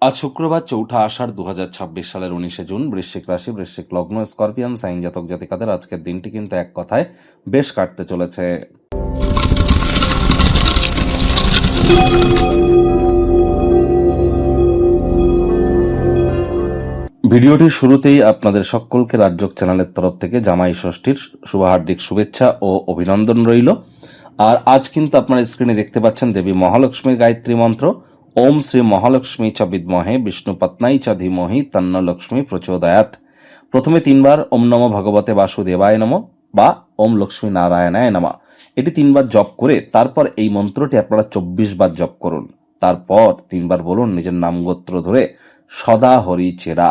আজ শুক্রবার ৪ঠা আষাঢ় ২০২৬ সালের ১৯শে জুন। বৃশ্চিক রাশি, বৃশ্চিক লগ্ন, স্করপিয়ান সাইন জাতক জাতিকাদের আজকের দিনটি কিন্তু এক কথায় বেশ কাটতে চলেছে। ভিডিওটির শুরুতেই আপনাদের সকলকে রাজযোগ চ্যানেলের তরফ থেকে জামাই ষষ্ঠীর শুভহার্দিক শুভেচ্ছা ও অভিনন্দন রইল। আর আজ কিন্তু আপনারা স্ক্রিনে দেখতে পাচ্ছেন দেবী মহালক্ষ্মীর গায়ত্রী মন্ত্র, ওম শ্রী মহালক্ষ্মী চ বিদ্মহে বিষ্ণুপত্নাই চ ধীমহি তন্ন লক্ষ্মী প্রচোদয়াৎ। প্রথমে 3বার ওম নমো ভগবতে বাসুদেবায় নমঃ বা ওম লক্ষ্মী নারায়ণায় নমঃ এটি 3বার জপ করে তারপর এই মন্ত্রটি আপনারা 24 বার জপ করুন। তারপর 3বার বলুন নিজের নাম গোত্র ধরে সদা হরি চেরা।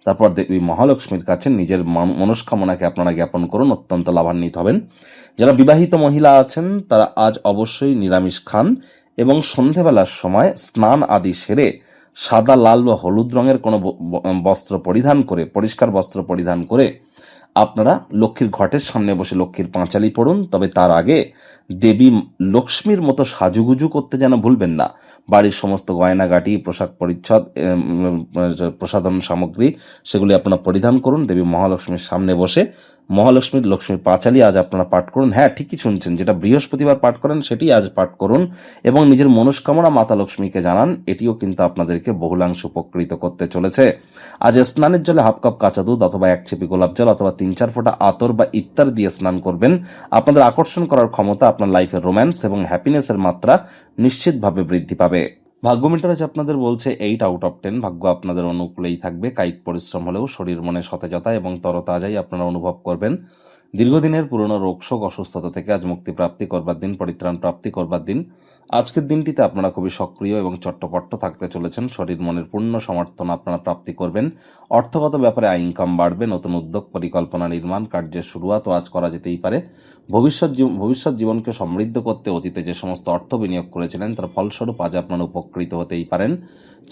তারপর দেবী মহালক্ষ্মীর কাছে নিজের মনস্কামনাকে আপনারা জ্ঞাপন করুন, অত্যন্ত লাভান্বিত হবেন। যারা বিবাহিত মহিলা আছেন তারা আজ অবশ্যই নিরামিষ খান এবং সন্ধেবেলার সময় স্নান আদি সেরে সাদা, লাল বা হলুদ রঙের কোনো বস্ত্র পরিধান করে, পরিষ্কার বস্ত্র পরিধান করে আপনারা লক্ষ্মীর ঘটের সামনে বসে লক্ষ্মীর পাঁচালি পড়ুন। তবে তার আগে দেবী লক্ষ্মীর মতো সাজুগুজু করতে যেন ভুলবেন না। বাড়ির সমস্ত গয়নাগাটি, পোশাক পরিচ্ছদ, প্রসাধন সামগ্রী সেগুলি আপনারা পরিধান করুন। দেবী মহালক্ষ্মীর সামনে বসে লক্ষ্মীর পাঁচালি আজ আপনারা পাঠ করুন। হ্যাঁ, ঠিকই শুনছেন, যেটা বৃহস্পতিবার পাঠ করেন সেটি আজ পাঠ করুন এবং নিজের মনস্কামনা মাতা লক্ষ্মীকে জানান। এটিও কিন্তু আপনাদেরকে বহুলাংশ উপকৃত করতে চলেছে। আজ স্নানের জলে হাফ কাপ কাঁচা দুধ অথবা 1 ছিপি গোলাপ জল অথবা 3-4 ফোঁটা আতর বা ইত্যাদি দিয়ে স্নান করবেন। আপনাদের আকর্ষণ করার ক্ষমতা, আপনার লাইফের রোম্যান্স এবং হ্যাপিনেসের মাত্রা নিশ্চিতভাবে বৃদ্ধি পাবে। ভাগ্য মিটার আজ আপনাদের বলছে 8 আউট অফ 10। ভাগ্য আপনাদের অনুকূলেই থাকবে। কায়িক পরিশ্রম হলেও শরীর মনে সতেজতা এবং তরতাজাই আপনারা অনুভব করবেন। দীর্ঘদিনের পুরনো রোগশোক, অসুস্থতা থেকে আজ মুক্তি প্রাপ্তি করবার দিন, পরিত্রাণ প্রাপ্তি করবার দিন। আজকের দিনটিতে আপনারা খুবই সক্রিয় এবং চট্টপট্ট থাকতে চলেছেন। শরীর মনের পূর্ণ সমর্থন আপনারা প্রাপ্তি করবেন। অর্থগত ব্যাপারে ইনকাম বাড়বে। নতুন উদ্যোগ, পরিকল্পনা, নির্মাণ কার্যের শুরুয়াতও আজ করা যেতেই পারে। ভবিষ্যৎ জীবনকে সমৃদ্ধ করতে অতীতে যে সমস্ত অর্থ বিনিয়োগ করেছিলেন তার ফলস্বরূপ আজ আপনারা উপকৃত হতেই পারেন।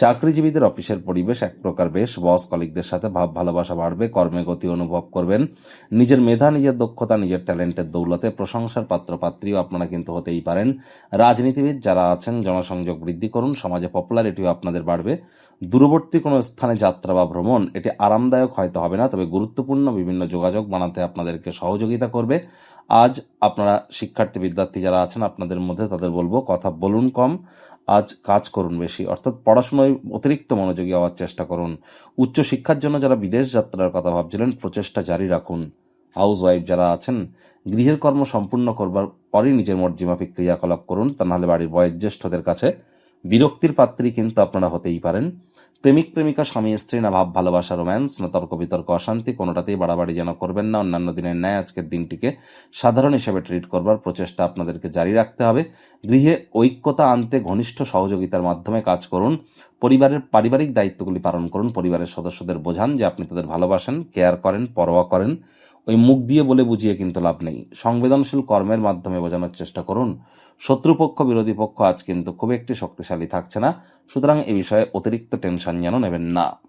চাকরিজীবীদের অফিসের পরিবেশ এক প্রকার বেশ। বস কলিগদের সাথে ভাব ভালোবাসা বাড়বে। কর্মে গতি অনুভব করবেন। নিজের মেধা, নিজের দক্ষতা, নিজের ট্যালেন্টের দৌলতে প্রশংসার পাত্রপাত্রীও আপনারা কিন্তু হতেই পারেন। রাজনীতিবিদ যারা আছেন জনসংযোগ বৃদ্ধি করুন। সমাজে পপুলারিটিও আপনাদের বাড়বে। দূরবর্তী কোনো স্থানে যাত্রা বা ভ্রমণ এটি আরামদায়ক হয়তো হবে না, তবে গুরুত্বপূর্ণ বিভিন্ন যোগাযোগ বানাতে আপনাদেরকে সহযোগিতা করবে। আজ আপনারা শিক্ষার্থী বিদ্যার্থী যারা আছেন আপনাদের মধ্যে তাদের বলবো কথা বলুন কম, আজ কাজ করুন বেশি, অর্থাৎ পড়াশোনায় অতিরিক্ত মনোযোগী হওয়ার চেষ্টা করুন। উচ্চশিক্ষার জন্য যারা বিদেশ যাত্রার কথা ভাবছিলেন প্রচেষ্টা জারি রাখুন। হাউস ওয়াইফ যারা আছেন গৃহের কর্ম সম্পূর্ণ করবার পরই নিজের মর্জিমাফিক ক্রিয়াকলাপ করুন, তা নাহলে বাড়ির বয়োজ্যেষ্ঠদের কাছে বিরক্তির পাত্রী কিন্তু আপনারা হতেই পারেন। প্রেমিক প্রেমিকা, স্বামী স্ত্রী, না ভাব ভালোবাসা রোম্যান্স, না তর্ক বিতর্ক অশান্তি, কোনোটাতেই বাড়াবাড়ি যেন করবেন না। অন্যান্য দিনের ন্যায় আজকের দিনটিকে সাধারণ হিসেবে ট্রিট করবার প্রচেষ্টা আপনাদেরকে জারি রাখতে হবে। গৃহে ঐক্যতা আনতে ঘনিষ্ঠ সহযোগিতার মাধ্যমে কাজ করুন। পরিবারের পারিবারিক দায়িত্বগুলি পালন করুন। পরিবারের সদস্যদের বোঝান যে আপনি তাদের ভালোবাসেন, কেয়ার করেন, পরোয়া করেন। ওই মুখ দিয়ে বলে বুঝিয়ে কিন্তু লাভ নেই। সংবেদনশীল কর্মের মাধ্যমে বোঝানোর চেষ্টা করুন। শত্রুপক্ষ, বিরোধী পক্ষ আজ কিন্তু খুব একটি শক্তিশালী থাকছে না, সুতরাং এ বিষয়ে অতিরিক্ত টেনশন যেন নেবেন না।